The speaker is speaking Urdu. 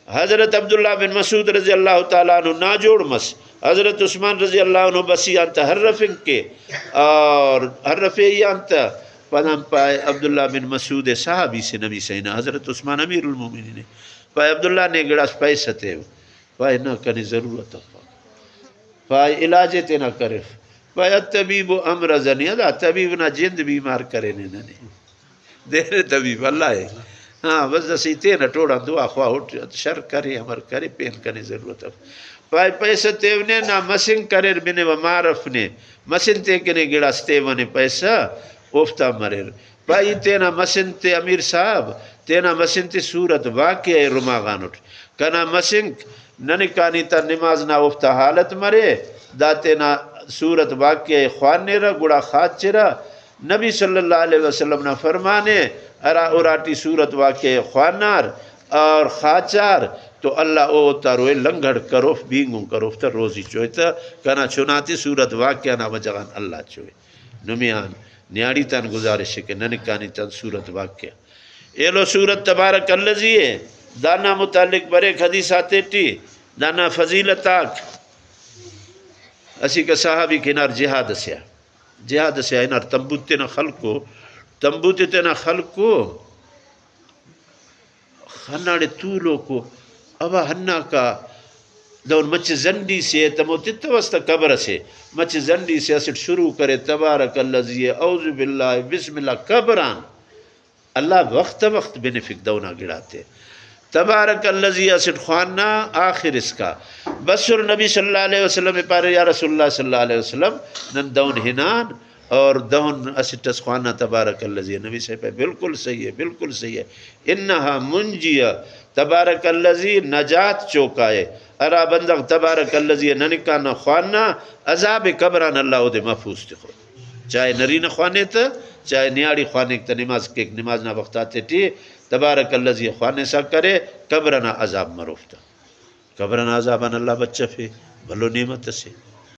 حضرت عبداللہ بن مسعود رضی اللہ تعالیٰ عنہ ناجوڑ مس، حضرت عثمان رضی اللہ عنہ بسی انت حرفن کے اور حرفی انت پدم پائے عبداللہ بن مسعود صحابی سے نبی سینا حضرت عثمان امیر المومنین پائے عبداللہ نے گڑاس پیسے تھے پائے نہ کرنے ضرورت پائے علاج تے نہ کرے پائے الطبیب امرضنی ادا طبیب نہ جند بیمار کرے نہیں دیر طبیب اللہ ہے ہاں بس دسی تے نہ ٹوڑا دعا خواہ اٹھ شر کرے امر کرے پین کرنے ضرورت پائے پیسے تیونے نہ مسنگ کرے بنے و معرف نے مسن تے کنے گڑاس تیونے پیسہ اوفتا مرر پائی تینا مسن تے امیر صاحب تینا مسن تے صورت واقعہ رماغان اٹھ کنا مسن ننکانی تا نماز نا اوفتا حالت مرے دا تینا صورت واقعہ خوانے را گڑا خاچرا نبی صلی اللہ علیہ وسلم نا فرمانے ارا اراٹی صورت واقعہ خوانار اور خاچار تو اللہ او تاروے لنگھڑ کروف بینگوں کروف تا روزی چوئے تا کنا چناتی صورت واقعہ نا وجغان اللہ چوئے نمیان نیاڑی تن گزارش کہ ننکانی تن صورت واقعہ ایلو صورت تبارک اللذی ہے دانا متعلق بریک حدیث آتے ٹی دانا فضیلت آگ اسی کا صحابی کنار جہاد سیا انار تنبوت تینا خلقو خناڑے طولو کو ابا ہنہ کا دون مچ زنڈی سے تمو تتوستا قبر سے مچ زنڈی سے اسٹ شروع کرے تبارک اللذی اعوذ باللہ بسم اللہ قبران اللہ وقت بینفک دونا گڑاتے تبارک اللذی اسٹ خواننا آخر اس کا بسر نبی صلی اللہ علیہ وسلم پارے یا رسول اللہ صلی اللہ علیہ وسلم نن دون ہنان اور دون اسٹ خواننا تبارک اللذی نبی سے پہ بالکل صحیح ہے انہا منجیہ تبارک اللذی نجات چوکائے ارا بندغ تبارک اللذی ننکانا خواننا عذاب قبران اللہ دے محفوظ تے خود چاہے نرین خوانے تا چاہے نیاڑی خوانے تا نماز نہ وقت آتے ٹی تبارک اللذی خوانے سا کرے قبرنا عذاب مروفتا قبرنا عذابان اللہ بچہ فی بھلو نعمت سے